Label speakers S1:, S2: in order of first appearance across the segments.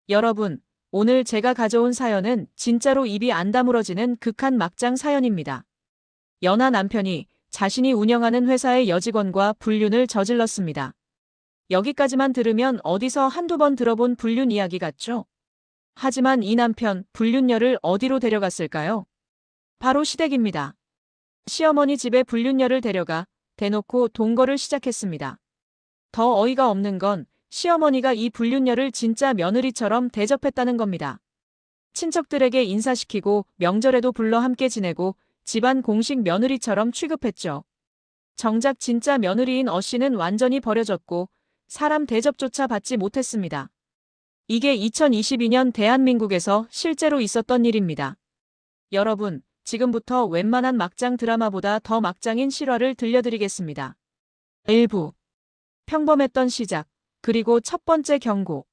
S1: 여러분, 오늘 제가 가져온 사연은 진짜로 입이 안 다물어지는 극한 막장 사연입니다. 연하 남편이 자신이 운영하는 회사의 여직원과 불륜을 저질렀습니다. 여기까지만 들으면 어디서 한두 번 들어본 불륜 이야기 같죠? 하지만 이 남편, 불륜녀를 어디로 데려갔을까요? 바로 시댁입니다. 시어머니 집에 불륜녀를 데려가 대놓고 동거를 시작했습니다. 더 어이가 없는 건 시어머니가 이 불륜녀를 진짜 며느리처럼 대접했다는 겁니다. 친척들에게 인사시키고 명절에도 불러 함께 지내고 집안 공식 며느리처럼 취급했죠. 정작 진짜 며느리인 어씨는 완전히 버려졌고 사람 대접조차 받지 못했습니다. 이게 2022년 대한민국에서 실제로 있었던 일입니다. 여러분, 지금부터 웬만한 막장 드라마보다 더 막장인 실화를 들려드리겠습니다. 일부 평범했던 시작, 그리고 첫 번째 경고.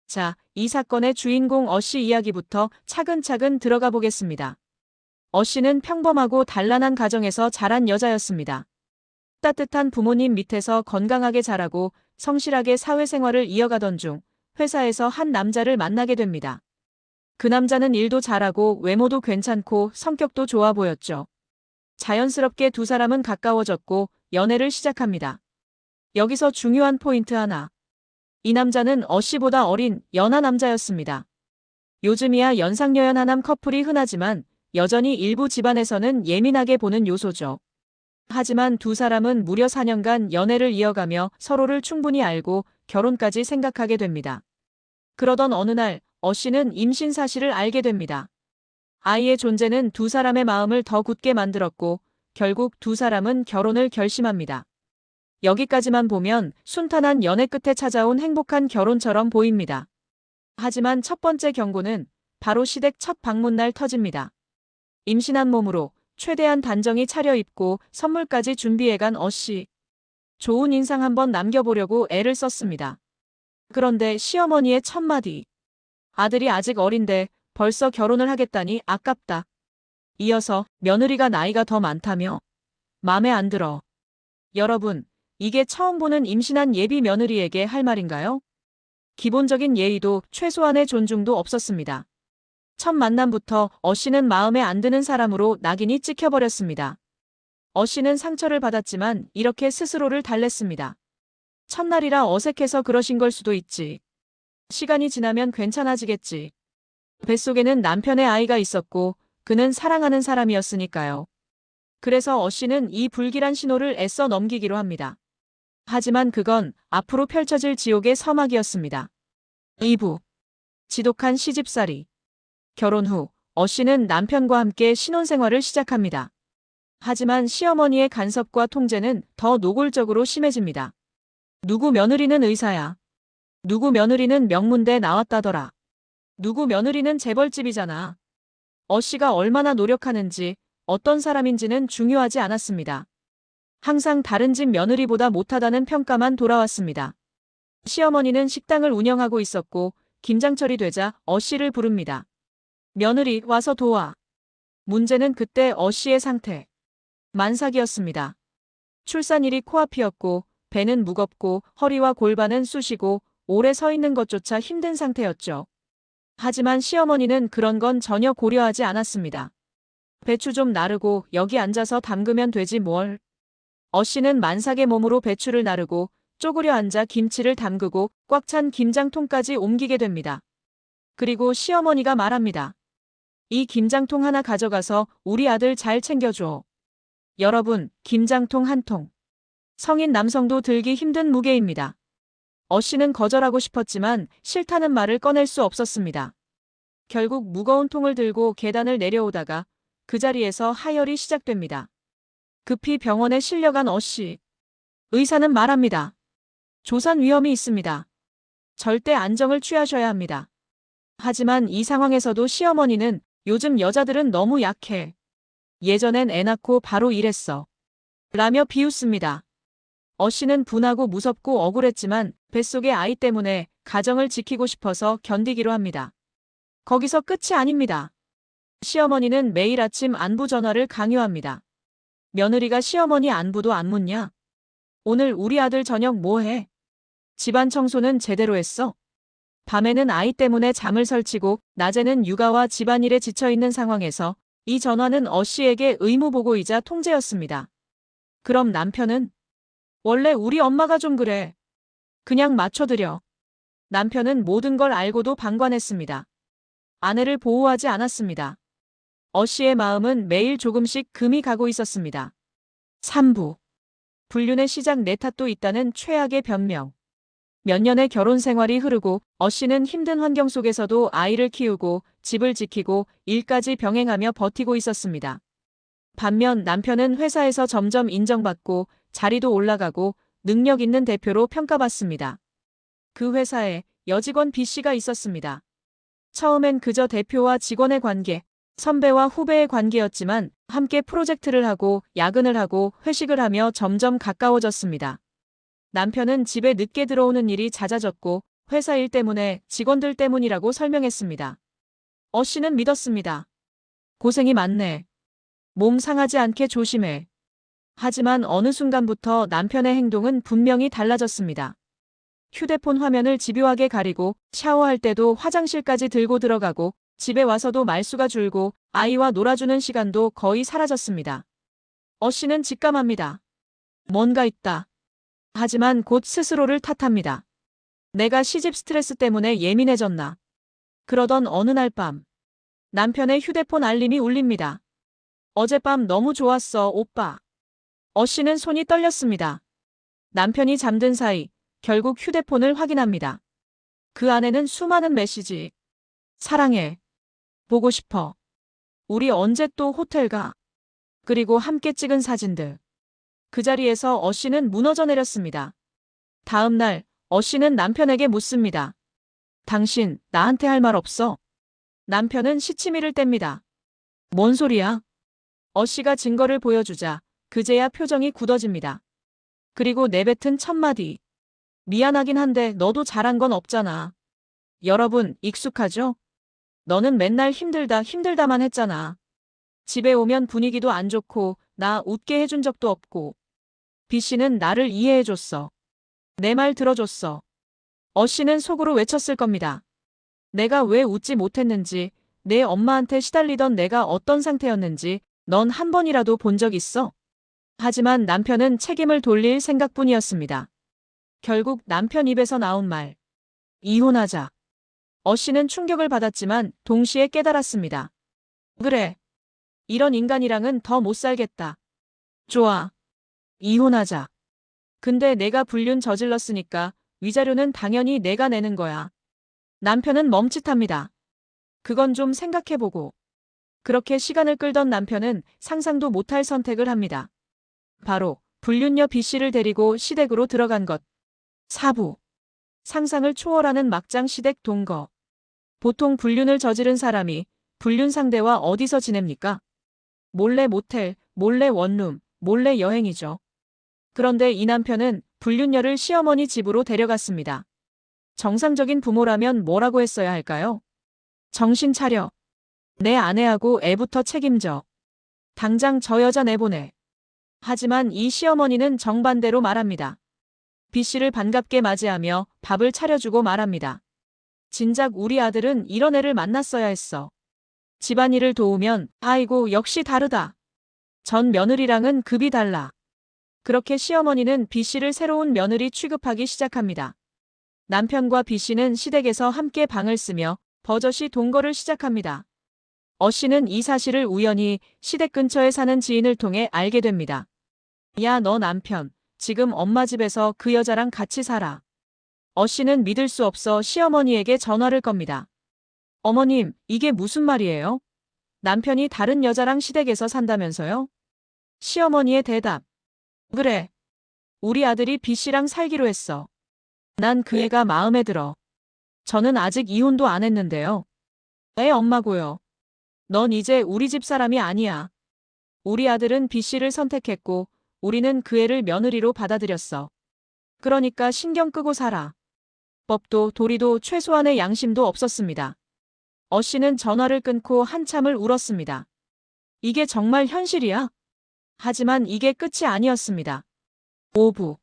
S1: 자, 이 사건의 주인공 어씨 이야기부터 차근차근 들어가 보겠습니다. 어씨는 평범하고 단란한 가정에서 자란 여자였습니다. 따뜻한 부모님 밑에서 건강하게 자라고 성실하게 사회생활을 이어가던 중 회사에서 한 남자를 만나게 됩니다. 그 남자는 일도 잘하고 외모도 괜찮고 성격도 좋아 보였죠. 자연스럽게 두 사람은 가까워졌고 연애를 시작합니다. 여기서 중요한 포인트 하나. 이 남자는 어씨보다 어린 연하 남자였습니다. 요즘이야 연상여연 하남 커플이 흔하지만 여전히 일부 집안에서는 예민하게 보는 요소죠. 하지만 두 사람은 무려 4년간 연애를 이어가며 서로를 충분히 알고 결혼까지 생각하게 됩니다. 그러던 어느 날 어씨는 임신 사실을 알게 됩니다. 아이의 존재는 두 사람의 마음을 더 굳게 만들었고 결국 두 사람은 결혼을 결심합니다. 여기까지만 보면 순탄한 연애 끝에 찾아온 행복한 결혼처럼 보입니다. 하지만 첫 번째 경고는 바로 시댁 첫 방문날 터집니다. 임신한 몸으로 최대한 단정히 차려입고 선물까지 준비해간 어씨. 좋은 인상 한번 남겨보려고 애를 썼습니다. 그런데 시어머니의 첫마디. 아들이 아직 어린데 벌써 결혼을 하겠다니 아깝다. 이어서 며느리가 나이가 더 많다며. 맘에 안 들어. 여러분, 이게 처음 보는 임신한 예비 며느리에게 할 말인가요? 기본적인 예의도 최소한의 존중도 없었습니다. 첫 만남부터 어씨는 마음에 안 드는 사람으로 낙인이 찍혀버렸습니다. 어씨는 상처를 받았지만 이렇게 스스로를 달랬습니다. 첫날이라 어색해서 그러신 걸 수도 있지. 시간이 지나면 괜찮아지겠지. 뱃속에는 남편의 아이가 있었고 그는 사랑하는 사람이었으니까요. 그래서 어씨는 이 불길한 신호를 애써 넘기기로 합니다. 하지만 그건 앞으로 펼쳐질 지옥의 서막이었습니다. 2부 지독한 시집살이. 결혼 후 어씨는 남편과 함께 신혼생활을 시작합니다. 하지만 시어머니의 간섭과 통제는 더 노골적으로 심해집니다. 누구 며느리는 의사야. 누구 며느리는 명문대 나왔다더라. 누구 며느리는 재벌집이잖아. 어씨가 얼마나 노력하는지 어떤 사람인지는 중요하지 않았습니다. 항상 다른 집 며느리보다 못하다는 평가만 돌아왔습니다. 시어머니는 식당을 운영하고 있었고 김장철이 되자 어씨를 부릅니다. 며느리 와서 도와. 문제는 그때 어씨의 상태. 만삭이었습니다. 출산일이 코앞이었고 배는 무겁고 허리와 골반은 쑤시고 오래 서 있는 것조차 힘든 상태였죠. 하지만 시어머니는 그런 건 전혀 고려하지 않았습니다. 배추 좀 나르고 여기 앉아서 담그면 되지 뭘. 어씨는 만삭의 몸으로 배추를 나르고 쪼그려 앉아 김치를 담그고 꽉 찬 김장통까지 옮기게 됩니다. 그리고 시어머니가 말합니다. 이 김장통 하나 가져가서 우리 아들 잘 챙겨줘. 여러분, 김장통 한 통. 성인 남성도 들기 힘든 무게입니다. 어씨는 거절하고 싶었지만 싫다는 말을 꺼낼 수 없었습니다. 결국 무거운 통을 들고 계단을 내려오다가 그 자리에서 하혈이 시작됩니다. 급히 병원에 실려간 어씨. 의사는 말합니다. 조산 위험이 있습니다. 절대 안정을 취하셔야 합니다. 하지만 이 상황에서도 시어머니는 요즘 여자들은 너무 약해. 예전엔 애 낳고 바로 일했어. 라며 비웃습니다. 어씨는 분하고 무섭고 억울했지만 뱃속의 아이 때문에 가정을 지키고 싶어서 견디기로 합니다. 거기서 끝이 아닙니다. 시어머니는 매일 아침 안부 전화를 강요합니다. 며느리가 시어머니 안부도 안 묻냐? 오늘 우리 아들 저녁 뭐 해? 집안 청소는 제대로 했어? 밤에는 아이 때문에 잠을 설치고 낮에는 육아와 집안일에 지쳐있는 상황에서 이 전화는 씨에게 의무보고이자 통제였습니다. 그럼 남편은? 원래 우리 엄마가 좀 그래. 그냥 맞춰드려. 남편은 모든 걸 알고도 방관했습니다. 아내를 보호하지 않았습니다. 씨의 마음은 매일 조금씩 금이 가고 있었습니다. 3부. 불륜의 시작 내 탓도 있다는 최악의 변명. 몇 년의 결혼 생활이 흐르고 씨는 힘든 환경 속에서도 아이를 키우고 집을 지키고 일까지 병행하며 버티고 있었습니다. 반면 남편은 회사에서 점점 인정받고 자리도 올라가고 능력 있는 대표로 평가받습니다. 그 회사에 여직원 B씨가 있었습니다. 처음엔 그저 대표와 직원의 관계, 선배와 후배의 관계였지만 함께 프로젝트를 하고 야근을 하고 회식을 하며 점점 가까워졌습니다. 남편은 집에 늦게 들어오는 일이 잦아졌고 회사 일 때문에 직원들 때문이라고 설명했습니다. 씨는 믿었습니다. 고생이 많네. 몸 상하지 않게 조심해. 하지만 어느 순간부터 남편의 행동은 분명히 달라졌습니다. 휴대폰 화면을 집요하게 가리고 샤워할 때도 화장실까지 들고 들어가고 집에 와서도 말수가 줄고 아이와 놀아주는 시간도 거의 사라졌습니다. 씨는 직감합니다. 뭔가 있다. 하지만 곧 스스로를 탓합니다. 내가 시집 스트레스 때문에 예민해졌나. 그러던 어느 날 밤 남편의 휴대폰 알림이 울립니다. 어젯밤 너무 좋았어, 오빠. 씨는 손이 떨렸습니다. 남편이 잠든 사이 결국 휴대폰을 확인합니다. 그 안에는 수많은 메시지. 사랑해. 보고 싶어. 우리 언제 또 호텔 가? 그리고 함께 찍은 사진들. 그 자리에서 씨는 무너져 내렸습니다. 다음 날 씨는 남편에게 묻습니다. 당신 나한테 할 말 없어? 남편은 시치미를 뗍니다. 뭔 소리야? 씨가 증거를 보여주자 그제야 표정이 굳어집니다. 그리고 내뱉은 첫마디. 미안하긴 한데 너도 잘한 건 없잖아. 여러분 익숙하죠? 너는 맨날 힘들다만 했잖아. 집에 오면 분위기도 안 좋고 나 웃게 해준 적도 없고. B씨는 나를 이해해줬어. 내 말 들어줬어. 씨는 속으로 외쳤을 겁니다. 내가 왜 웃지 못했는지, 내 엄마한테 시달리던 내가 어떤 상태였는지 넌 한 번이라도 본 적 있어? 하지만 남편은 책임을 돌릴 생각뿐이었습니다. 결국 남편 입에서 나온 말. 이혼하자. 씨는 충격을 받았지만 동시에 깨달았습니다. 그래. 이런 인간이랑은 더 못 살겠다. 좋아. 이혼하자. 근데 내가 불륜 저질렀으니까 위자료는 당연히 내가 내는 거야. 남편은 멈칫합니다. 그건 좀 생각해보고. 그렇게 시간을 끌던 남편은 상상도 못할 선택을 합니다. 바로 불륜녀 B씨를 데리고 시댁으로 들어간 것. 4부. 상상을 초월하는 막장 시댁 동거. 보통 불륜을 저지른 사람이 불륜 상대와 어디서 지냅니까? 몰래 모텔, 몰래 원룸, 몰래 여행이죠. 그런데 이 남편은 불륜녀를 시어머니 집으로 데려갔습니다. 정상적인 부모라면 뭐라고 했어야 할까요? 정신 차려. 내 아내하고 애부터 책임져. 당장 저 여자 내보내. 하지만 이 시어머니는 정반대로 말합니다. B씨를 반갑게 맞이하며 밥을 차려주고 말합니다. 진작 우리 아들은 이런 애를 만났어야 했어. 집안일을 도우면 아이고 역시 다르다. 전 며느리랑은 급이 달라. 그렇게 시어머니는 B씨를 새로운 며느리 취급하기 시작합니다. 남편과 B씨는 시댁에서 함께 방을 쓰며 버젓이 동거를 시작합니다. 씨는 이 사실을 우연히 시댁 근처에 사는 지인을 통해 알게 됩니다. 야, 너 남편, 지금 엄마 집에서 그 여자랑 같이 살아. 씨는 믿을 수 없어 시어머니에게 전화를 겁니다. 어머님, 이게 무슨 말이에요? 남편이 다른 여자랑 시댁에서 산다면서요? 시어머니의 대답. 그래. 우리 아들이 B씨랑 살기로 했어. 난 그 애가 마음에 들어. 저는 아직 이혼도 안 했는데요. 애 엄마고요. 넌 이제 우리 집 사람이 아니야. 우리 아들은 B씨를 선택했고 우리는 그 애를 며느리로 받아들였어. 그러니까 신경 끄고 살아. 법도 도리도 최소한의 양심도 없었습니다. 씨는 전화를 끊고 한참을 울었습니다. 이게 정말 현실이야? 하지만 이게 끝이 아니었습니다. 5부.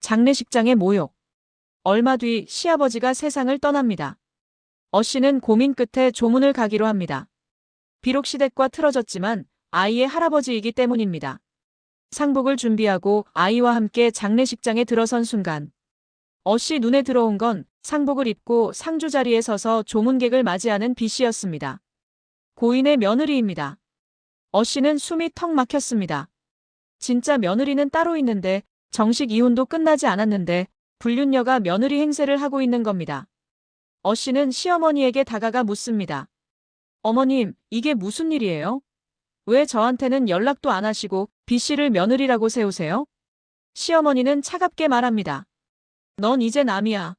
S1: 장례식장의 모욕. 얼마 뒤 시아버지가 세상을 떠납니다. 씨는 고민 끝에 조문을 가기로 합니다. 비록 시댁과 틀어졌지만 아이의 할아버지이기 때문입니다. 상복을 준비하고 아이와 함께 장례식장에 들어선 순간 씨 눈에 들어온 건 상복을 입고 상주 자리에 서서 조문객을 맞이하는 B씨였습니다. 고인의 며느리입니다. 씨는 숨이 턱 막혔습니다. 진짜 며느리는 따로 있는데 정식 이혼도 끝나지 않았는데 불륜녀가 며느리 행세를 하고 있는 겁니다. 씨는 시어머니에게 다가가 묻습니다. 어머님, 이게 무슨 일이에요? 왜 저한테는 연락도 안 하시고 B씨를 며느리라고 세우세요? 시어머니는 차갑게 말합니다. 넌 이제 남이야.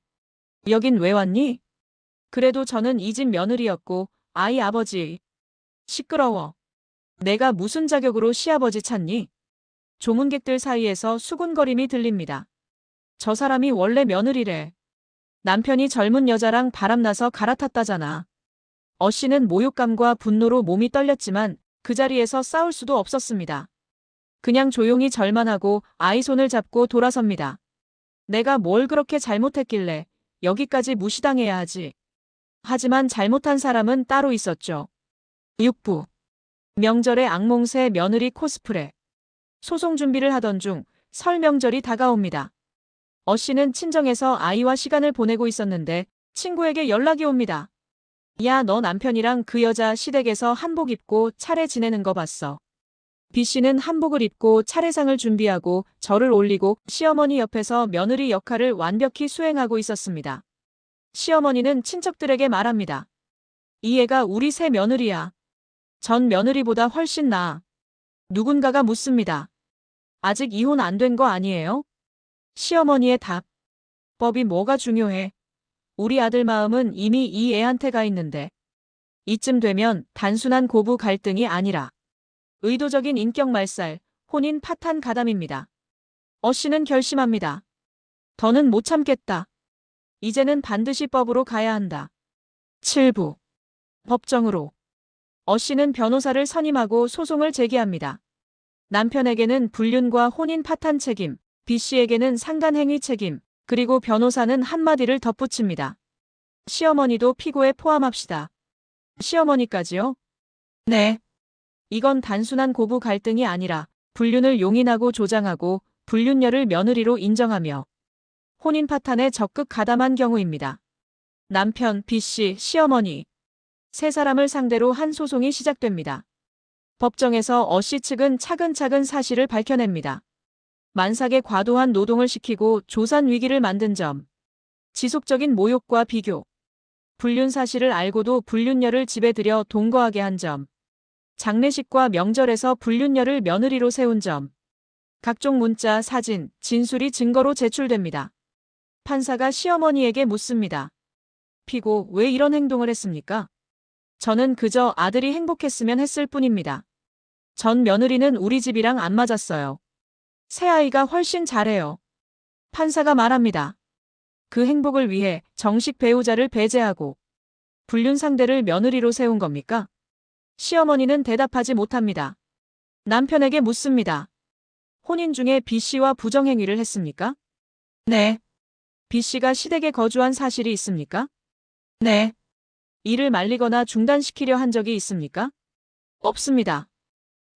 S1: 여긴 왜 왔니? 그래도 저는 이 집 며느리였고 아이 아버지. 시끄러워. 내가 무슨 자격으로 시아버지 찾니? 조문객들 사이에서 수군거림이 들립니다. 저 사람이 원래 며느리래. 남편이 젊은 여자랑 바람나서 갈아탔다잖아. 씨는 모욕감과 분노로 몸이 떨렸지만 그 자리에서 싸울 수도 없었습니다. 그냥 조용히 절만하고 아이 손을 잡고 돌아섭니다. 내가 뭘 그렇게 잘못했길래 여기까지 무시당해야 하지. 하지만 잘못한 사람은 따로 있었죠. 6부. 명절에 악몽새 며느리 코스프레. 소송 준비를 하던 중 설 명절이 다가옵니다. 씨는 친정에서 아이와 시간을 보내고 있었는데 친구에게 연락이 옵니다. 야, 너 남편이랑 그 여자 시댁에서 한복 입고 차례 지내는 거 봤어. B씨는 한복을 입고 차례상을 준비하고 절을 올리고 시어머니 옆에서 며느리 역할을 완벽히 수행하고 있었습니다. 시어머니는 친척들에게 말합니다. 이 애가 우리 새 며느리야. 전 며느리보다 훨씬 나아. 누군가가 묻습니다. 아직 이혼 안 된 거 아니에요? 시어머니의 답. 법이 뭐가 중요해. 우리 아들 마음은 이미 이 애한테 가 있는데. 이쯤 되면 단순한 고부 갈등이 아니라 의도적인 인격 말살, 혼인 파탄 가담입니다. 씨는 결심합니다. 더는 못 참겠다. 이제는 반드시 법으로 가야 한다. 7부. 법정으로. 씨는 변호사를 선임하고 소송을 제기합니다. 남편에게는 불륜과 혼인 파탄 책임, B씨에게는 상간행위 책임, 그리고 변호사는 한마디를 덧붙입니다. 시어머니도 피고에 포함합시다. 시어머니까지요? 네. 이건 단순한 고부 갈등이 아니라 불륜을 용인하고 조장하고 불륜녀를 며느리로 인정하며 혼인 파탄에 적극 가담한 경우입니다. 남편, B씨, 시어머니. 세 사람을 상대로 한 소송이 시작됩니다. 법정에서 씨 측은 차근차근 사실을 밝혀냅니다. 만삭의 과도한 노동을 시키고 조산 위기를 만든 점. 지속적인 모욕과 비교. 불륜 사실을 알고도 불륜녀를 집에 들여 동거하게 한 점. 장례식과 명절에서 불륜녀를 며느리로 세운 점. 각종 문자, 사진, 진술이 증거로 제출됩니다. 판사가 시어머니에게 묻습니다. 피고, 왜 이런 행동을 했습니까? 저는 그저 아들이 행복했으면 했을 뿐입니다. 전 며느리는 우리 집이랑 안 맞았어요. 새아이가 훨씬 잘해요. 판사가 말합니다. 그 행복을 위해 정식 배우자를 배제하고 불륜 상대를 며느리로 세운 겁니까? 시어머니는 대답하지 못합니다. 남편에게 묻습니다. 혼인 중에 B씨와 부정행위를 했습니까? 네. B씨가 시댁에 거주한 사실이 있습니까? 네. 일을 말리거나 중단시키려 한 적이 있습니까? 없습니다.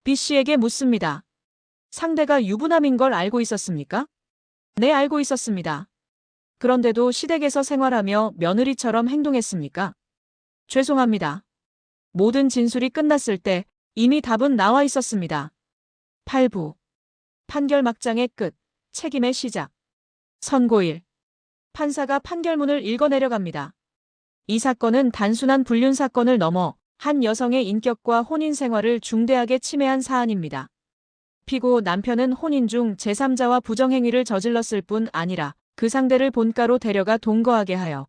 S1: B씨에게 묻습니다. 상대가 유부남인 걸 알고 있었습니까? 네, 알고 있었습니다. 그런데도 시댁에서 생활하며 며느리처럼 행동했습니까? 죄송합니다. 모든 진술이 끝났을 때 이미 답은 나와 있었습니다. 8부. 판결 막장의 끝, 책임의 시작. 선고일. 판사가 판결문을 읽어내려갑니다. 이 사건은 단순한 불륜 사건을 넘어 한 여성의 인격과 혼인 생활을 중대하게 침해한 사안입니다. 피고 남편은 혼인 중 제3자와 부정행위를 저질렀을 뿐 아니라 그 상대를 본가로 데려가 동거하게 하여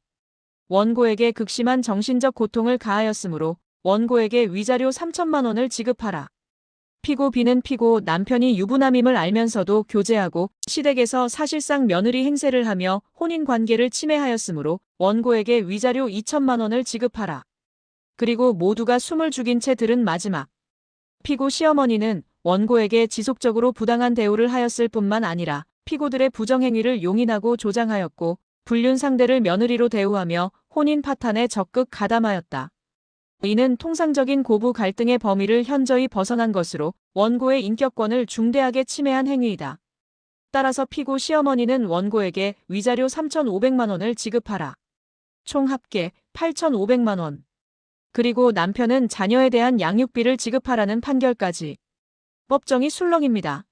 S1: 원고에게 극심한 정신적 고통을 가하였으므로 원고에게 위자료 3천만 원을 지급하라. 피고 B는 피고 남편이 유부남임을 알면서도 교제하고 시댁에서 사실상 며느리 행세를 하며 혼인 관계를 침해하였으므로 원고에게 위자료 2천만 원을 지급하라. 그리고 모두가 숨을 죽인 채 들은 마지막. 피고 시어머니는 원고에게 지속적으로 부당한 대우를 하였을 뿐만 아니라 피고들의 부정행위를 용인하고 조장하였고 불륜 상대를 며느리로 대우하며 혼인 파탄에 적극 가담하였다. 이는 통상적인 고부 갈등의 범위를 현저히 벗어난 것으로 원고의 인격권을 중대하게 침해한 행위이다. 따라서 피고 시어머니는 원고에게 위자료 3,500만 원을 지급하라. 총 합계 8,500만 원. 그리고 남편은 자녀에 대한 양육비를 지급하라는 판결까지. 법정이 술렁입니다.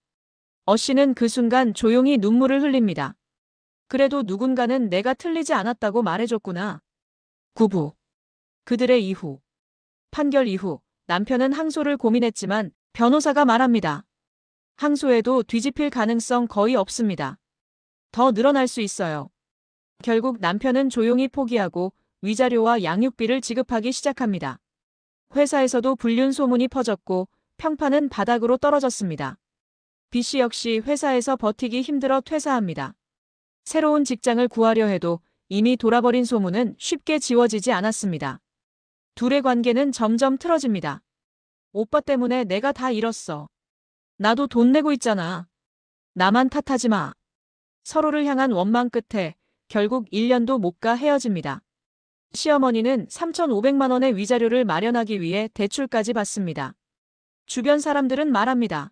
S1: 씨는 그 순간 조용히 눈물을 흘립니다. 그래도 누군가는 내가 틀리지 않았다고 말해줬구나. 구부. 그들의 이후. 판결 이후 남편은 항소를 고민했지만 변호사가 말합니다. 항소해도 뒤집힐 가능성 거의 없습니다. 더 늘어날 수 있어요. 결국 남편은 조용히 포기하고 위자료와 양육비를 지급하기 시작합니다. 회사에서도 불륜 소문이 퍼졌고 평판은 바닥으로 떨어졌습니다. B씨 역시 회사에서 버티기 힘들어 퇴사합니다. 새로운 직장을 구하려 해도 이미 돌아버린 소문은 쉽게 지워지지 않았습니다. 둘의 관계는 점점 틀어집니다. 오빠 때문에 내가 다 잃었어. 나도 돈 내고 있잖아. 나만 탓하지 마. 서로를 향한 원망 끝에 결국 1년도 못 가 헤어집니다. 시어머니는 3,500만 원의 위자료를 마련하기 위해 대출까지 받습니다. 주변 사람들은 말합니다.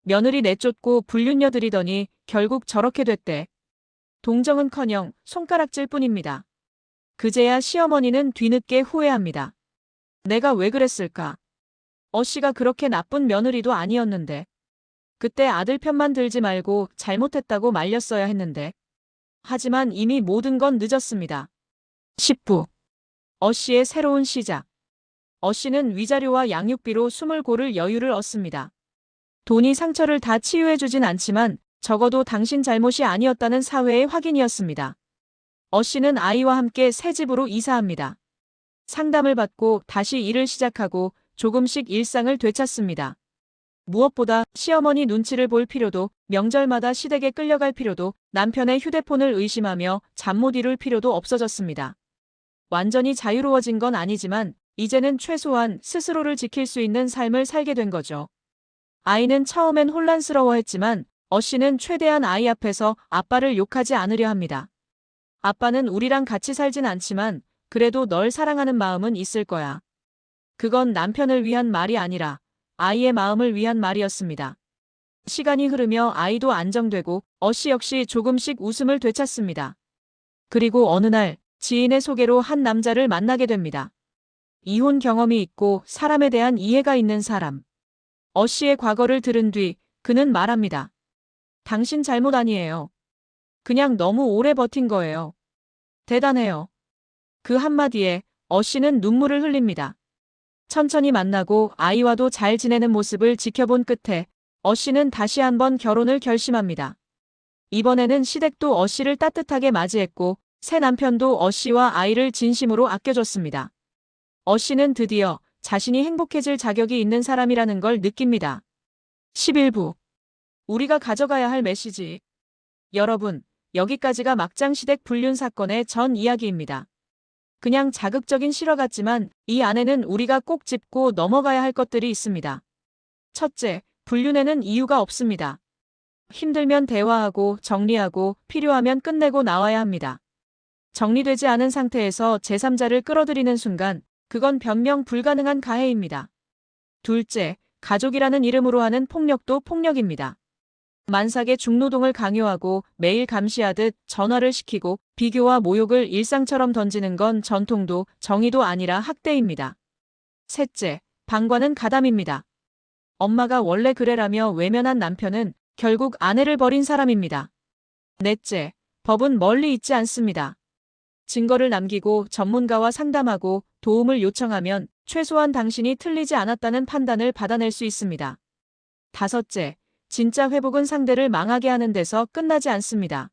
S1: 며느리 내쫓고 불륜녀 들이더니 결국 저렇게 됐대. 동정은커녕 손가락질 뿐입니다. 그제야 시어머니는 뒤늦게 후회합니다. 내가 왜 그랬을까? 씨가 그렇게 나쁜 며느리도 아니었는데. 그때 아들 편만 들지 말고 잘못했다고 말렸어야 했는데. 하지만 이미 모든 건 늦었습니다. 10부. 씨의 새로운 시작. 씨는 위자료와 양육비로 숨을 고를 여유를 얻습니다. 돈이 상처를 다 치유해주진 않지만 적어도 당신 잘못이 아니었다는 사회의 확인이었습니다. 씨는 아이와 함께 새 집으로 이사합니다. 상담을 받고 다시 일을 시작하고 조금씩 일상을 되찾습니다. 무엇보다 시어머니 눈치를 볼 필요도, 명절마다 시댁에 끌려갈 필요도, 남편의 휴대폰을 의심하며 잠 못 이룰 필요도 없어졌습니다. 완전히 자유로워진 건 아니지만 이제는 최소한 스스로를 지킬 수 있는 삶을 살게 된 거죠. 아이는 처음엔 혼란스러워했지만 씨는 최대한 아이 앞에서 아빠를 욕하지 않으려 합니다. 아빠는 우리랑 같이 살진 않지만 그래도 널 사랑하는 마음은 있을 거야. 그건 남편을 위한 말이 아니라 아이의 마음을 위한 말이었습니다. 시간이 흐르며 아이도 안정되고 씨 역시 조금씩 웃음을 되찾습니다. 그리고 어느 날 지인의 소개로 한 남자를 만나게 됩니다. 이혼 경험이 있고 사람에 대한 이해가 있는 사람. 씨의 과거를 들은 뒤 그는 말합니다. 당신 잘못 아니에요. 그냥 너무 오래 버틴 거예요. 대단해요. 그 한마디에 씨는 눈물을 흘립니다. 천천히 만나고 아이와도 잘 지내는 모습을 지켜본 끝에 씨는 다시 한번 결혼을 결심합니다. 이번에는 시댁도 씨를 따뜻하게 맞이했고 새 남편도 씨와 아이를 진심으로 아껴줬습니다. 씨는 드디어 자신이 행복해질 자격이 있는 사람이라는 걸 느낍니다. 11부. 우리가 가져가야 할 메시지. 여러분, 여기까지가 막장 시댁 불륜 사건의 전 이야기입니다. 그냥 자극적인 실화 같지만 이 안에는 우리가 꼭 짚고 넘어가야 할 것들이 있습니다. 첫째, 불륜에는 이유가 없습니다. 힘들면 대화하고 정리하고 필요하면 끝내고 나와야 합니다. 정리되지 않은 상태에서 제3자를 끌어들이는 순간 그건 변명 불가능한 가해입니다. 둘째, 가족이라는 이름으로 하는 폭력도 폭력입니다. 만삭의 중노동을 강요하고 매일 감시하듯 전화를 시키고 비교와 모욕을 일상처럼 던지는 건 전통도 정의도 아니라 학대입니다. 셋째, 방관은 가담입니다. 엄마가 원래 그래라며 외면한 남편은 결국 아내를 버린 사람입니다. 넷째, 법은 멀리 있지 않습니다. 증거를 남기고 전문가와 상담하고 도움을 요청하면 최소한 당신이 틀리지 않았다는 판단을 받아낼 수 있습니다. 다섯째, 진짜 회복은 상대를 망하게 하는 데서 끝나지 않습니다.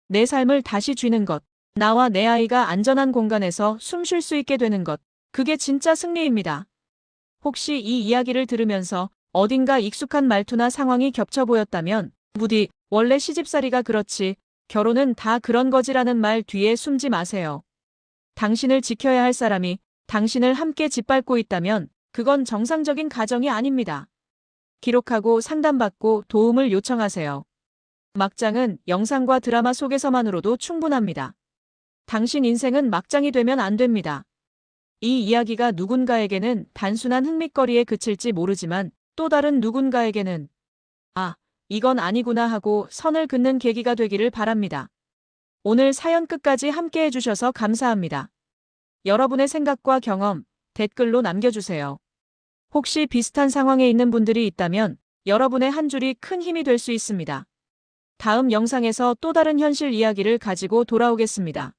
S1: 내 삶을 다시 쥐는 것, 나와 내 아이가 안전한 공간에서 숨 쉴 수 있게 되는 것, 그게 진짜 승리입니다. 혹시 이 이야기를 들으면서 어딘가 익숙한 말투나 상황이 겹쳐 보였다면 부디 원래 시집살이가 그렇지 결혼은 다 그런 거지라는 말 뒤에 숨지 마세요. 당신을 지켜야 할 사람이 당신을 함께 짓밟고 있다면 그건 정상적인 가정이 아닙니다. 기록하고 상담받고 도움을 요청하세요. 막장은 영상과 드라마 속에서만으로도 충분합니다. 당신 인생은 막장이 되면 안 됩니다. 이 이야기가 누군가에게는 단순한 흥미거리에 그칠지 모르지만 또 다른 누군가에게는 아, 이건 아니구나 하고 선을 긋는 계기가 되기를 바랍니다. 오늘 사연 끝까지 함께 해주셔서 감사합니다. 여러분의 생각과 경험, 댓글로 남겨주세요. 혹시 비슷한 상황에 있는 분들이 있다면 여러분의 한 줄이 큰 힘이 될 수 있습니다. 다음 영상에서 또 다른 현실 이야기를 가지고 돌아오겠습니다.